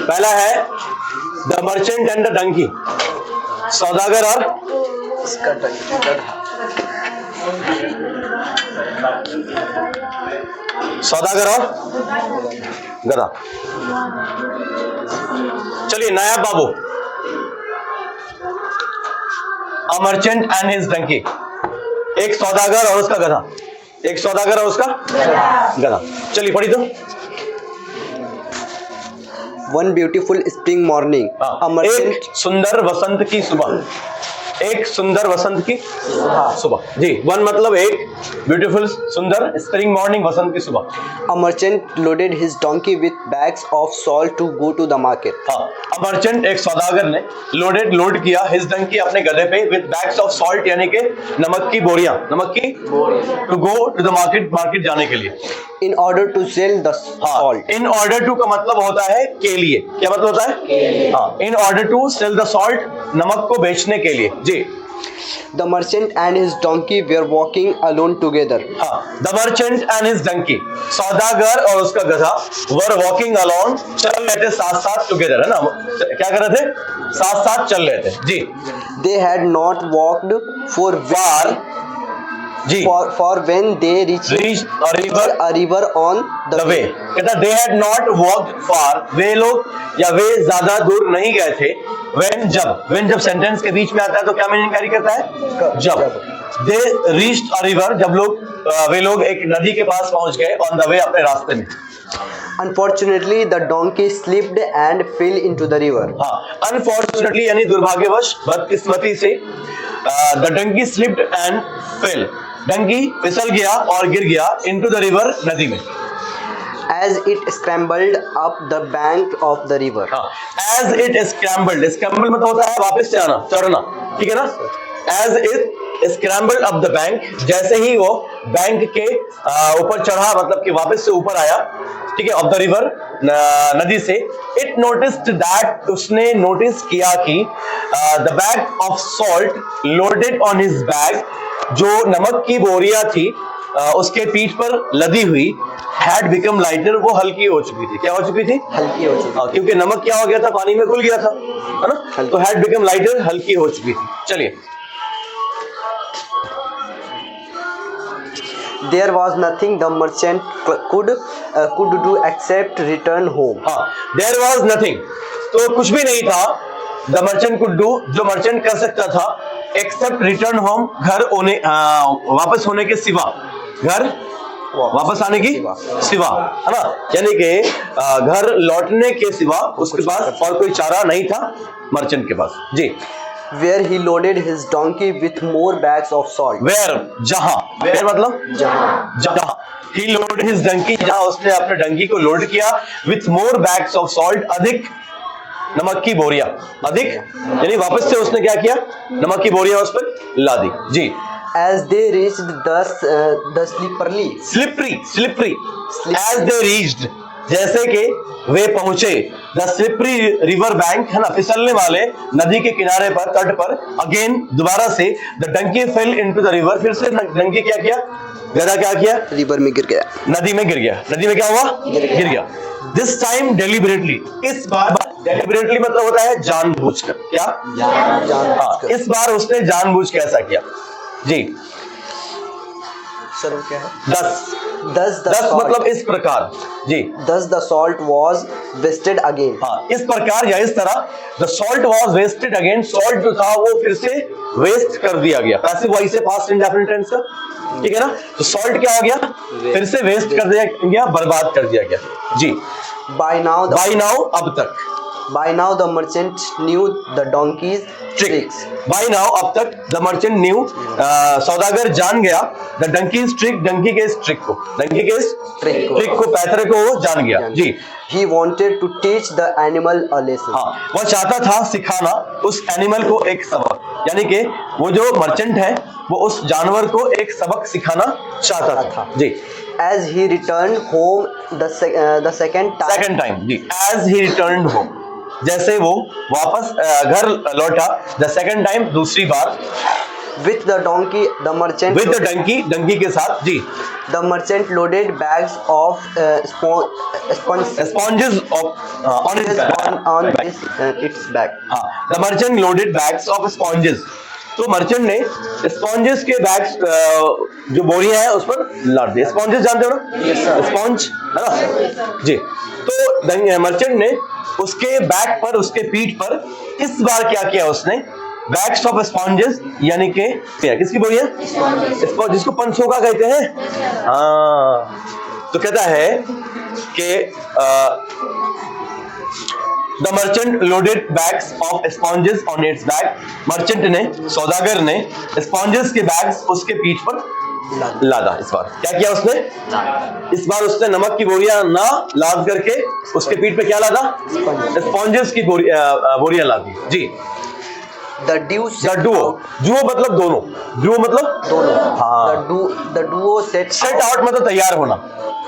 पहला है the merchant and the donkey, सौदागर और इसका गधा। सौदागर और गधा। चलिए नायाब बाबू, a merchant and his donkey, एक सौदागर और उसका गधा, एक सौदागर और उसका गधा। चलिए पढ़ी तो। वन ब्यूटीफुल स्प्रिंग मॉर्निंग, एक सुंदर वसंत की सुबह, एक सुंदर वसंत की सुबह। जी, वन मतलब एक, ब्यूटीफुल सुंदर, स्प्रिंग मॉर्निंग वसंत की सुबह। A merchant loaded his donkey with bags of salt to go to the market. हाँ, अ मर्चेंट एक सौदागर ने लोड किया हिज डंकी अपने गधे पे विथ बैग्स ऑफ सॉल्ट यानी के नमक की बोरियां, to go to the market जाने के लिए। In order to sell the salt. In order to का मतलब होता है के लिए, क्या मतलब होता है? हाँ, in order to sell the salt, नमक को बेचने के लिए। जी, the merchant and his donkey were walking alone together. हाँ, the merchant and his donkey, सौदागर और उसका गधा, वर वॉकिंग अलोन, चल रहे थे साथ साथ, टुगेदर है ना, क्या कर रहे थे? साथ साथ चल रहे थे। जी, they had not walked for far, जी, for when they reached a river on the way. कहता they had not walked far, वे लोग या वे ज्यादा दूर नहीं गए थे। when जब सेंटेंस के बीच में आता है तो क्या मीनिंग कैरी करता है? जब। दे रीच्ड अ रिवर, जब वे लोग एक नदी के पास पहुंच गए, ऑन द वे, अपने रास्ते में। Unfortunately, the donkey slipped and fell into the river. हाँ, अनफॉर्चुनेटली यानी दुर्भाग्यवश, बदकिस्मती से, the donkey slipped and fell, donkey फिसल गया और गिर गया, इनटू द रिवर, नदी में। As it scrambled up the bank of the river. हाँ, as it scrambled मतलब होता है वापस से आना, चढ़ना, ठीक है ना? As it scrambled up the bank, जैसे ही वो बैंक के ऊपर चढ़ा, मतलब कि वापस से ऊपर आया, ठीक है, ऑफ द रिवर, नदी से, इट नोटिस्ड दैट, उसने नोटिस किया कि the bag of salt loaded on his bag, जो नमक की बोरियां थी उसके पीठ पर लदी हुई, हैड बिकम लाइटर, वो हल्की हो चुकी थी। क्या हो चुकी थी? हल्की हो चुकी थी। क्योंकि नमक क्या हो गया था? पानी में घुल गया था, है ना? तो हैड बिकम लाइटर, हल्की हो चुकी थी। चलिए, There was nothing the merchant could do except return home. हाँ, there was nothing, तो कुछ भी नहीं था, the merchant could do, जो मर्चेंट कर सकता था, except return home, घर वापस होने के सिवा, घर वापस आने की सिवा, है ना? यानी कि घर लौटने के सिवा उसके पास और कोई चारा नहीं था मर्चेंट के पास। जी, Where he loaded his donkey with more bags of salt. Where, जहां, where मतलब जहां, he loaded his donkey, जहां उसने अपने डंकी को लोड किया, with more bags of salt, अधिक नमक की बोरियां, अधिक यानी वापस से उसने क्या किया? नमक की बोरियां उस पर ला दी। जी, As they reached the slippery, as they reached, जैसे कि वे पहुंचे, द स्लिपरी रिवर बैंक, है ना, फिसलने वाले नदी के किनारे पर, तट पर, अगेन दोबारा से, the donkey fell into the river, फिर से डंकी क्या किया? गधा क्या किया? रिवर में गिर गया, नदी में गिर गया। नदी में क्या हुआ? गिर गया। दिस टाइम डेलिबरेटली, इस बार, डेलिबरेटली मतलब होता है जानबूझकर, क्या? जानबूझकर। इस बार उसने जानबूझ के ऐसा किया। जी, सर क्या है? 10 मतलब इस प्रकार। जी, 10 the salt was wasted again. हाँ, इस प्रकार या इस तरह, the salt was wasted again, salt जो था वो फिर से वेस्ट कर दिया गया, पैसिव वॉइस से पास्ट इंडेफिनिट टेंस का, ठीक है ना? तो सॉल्ट क्या हो गया? फिर से वेस्ट कर दिया गया, बर्बाद कर दिया गया। जी, By now अब तक, By now the merchant knew the donkey's tricks. By now अब तक the merchant knew, सौदागर जान गया, the donkey's trick, डंकी के इस ट्रिक को, डंकी के इस ट्रिक को, पैतरे को वो जान गया। जी, He wanted to teach the animal a lesson. हाँ, वो चाहता था सिखाना उस एनिमल को एक सबक, यानी कि वो जो मर्चेंट है वो उस जानवर को एक सबक सिखाना चाहता था। जी, As he returned home the second time. Ji, as he returned home, जैसे वो वापस घर लौटा, द सेकंड टाइम, दूसरी बार, With the donkey, the merchant. With the donkey, donkey के साथ जी. The merchant loaded bags of sponges Sponges on his on its back. हाँ, the merchant loaded bags of sponges. तो मर्चेंट ने sponges के bags जो बोरियां हैं उस पर लाद दिए. स्पॉन्जेस जानते हो ना, स्पॉन्ज है ना जी. तो मर्चेंट ने उसके बैग पर, उसके पीठ पर इस बार क्या किया उसने, बैग्स ऑफ स्पॉन्जेस यानी कि किसकी बोरियां, स्पॉन्ज जिसको पंचोका कहते हैं. हाँ, तो कहता है कि the merchant loaded bags of sponges on it's back. Merchant ने, सौदागर ने स्पॉन्जेस के बैग्स उसके पीठ पर लादा. इस बार क्या किया उसने, इस बार उसने नमक की बोरियां ना लाद करके उसके पीठ पे क्या लादा, स्पॉन्जेस की बोरियां लादी जी. The duo set Duo, out. जुओ मतलब दोनों, जुओ मतलब दोनों. हाँ. The duo set set out मतलब तैयार होना.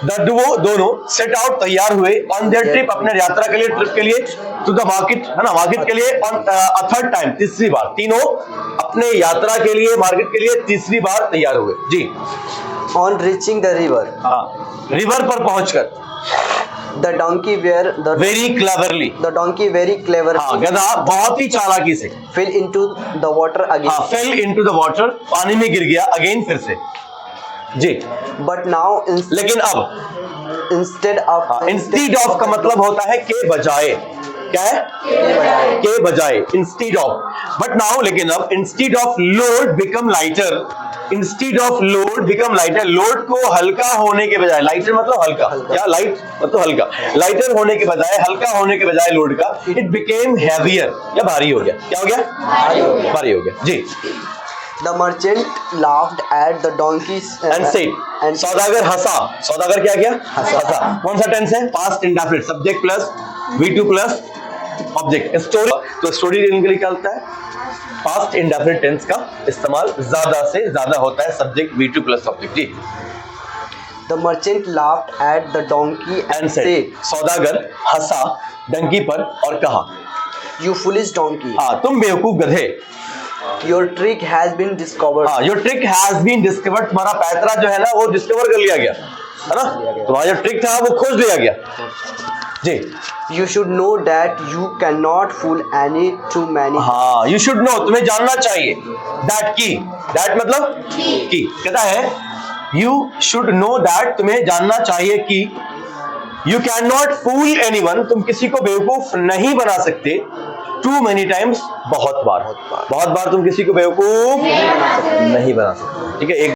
द डुओ दोनों सेट आउट तैयार हुए ऑन देयर ट्रिप अपने यात्रा के लिए, ट्रिप के लिए, टू द मार्केट है ना, मार्केट के लिए ऑन अ थर्ड टाइम, तीसरी बार. तीनों अपने यात्रा के लिए, मार्केट के लिए तीसरी बार तैयार हुए जी. On reaching the river, हाँ, रिवर पर पहुंचकर the donkey were the very cleverly, the donkey very cleverly हाँ, गधा बहुत ही चालाकी से fell into the water again. हाँ, फेल इनटू द वाटर, पानी में गिर गया अगेन, फिर से जी. But now लेकिन अब instead of इंस्टीड ऑफ का मतलब होता है के बजाय. क्या है, के बजाय, इंस्टीड ऑफ. बट नाउ, लेकिन अब instead of load become lighter, instead of load become lighter. Load को हल्का होने के बजाय, लाइटर मतलब हल्का, क्या लाइट मतलब हल्का, लाइटर होने के बजाय, हल्का होने के बजाय लोड का, इट बिकेम हैवियर, या भारी हो गया. क्या हो गया, भारी हो गया जी. the merchant laughed at the donkey's and said, and सौदागर हंसा. सौदागर क्या किया, हंसा. कौन सा टेंस है, past indefinite, subject plus V2 plus object. Story, तो स्टोरी के लिए क्या होता है, पास्ट इंडेफिनिट टेंस का इस्तेमाल ज्यादा से ज्यादा होता है, सब्जेक्ट V2 प्लस ऑब्जेक्ट जी. the merchant laughed at the donkey and and said, said, सौदागर हंसा डंकी पर और कहा, you foolish donkey, हाँ तुम बेवकूफ गधे, your trick has been discovered. हाँ your trick has been discovered, तुम्हारा पैतरा जो है ना वो डिस्कवर कर लिया गया है ना, तुम्हारा जो ट्रिक था वो खोज लिया गया जी. You should know that you cannot fool any too many. हाँ, यू शुड नो, तुम्हें जानना चाहिए, दैट की, दैट मतलब की. कहता है यू शुड नो दैट, तुम्हें जानना चाहिए कि, you can not fool anyone, तुम किसी को बेवकूफ नहीं बना सकते, टू मेनी टाइम्स, बहुत बार तुम किसी को बेवकूफ नहीं बना सकते. ठीक है, एक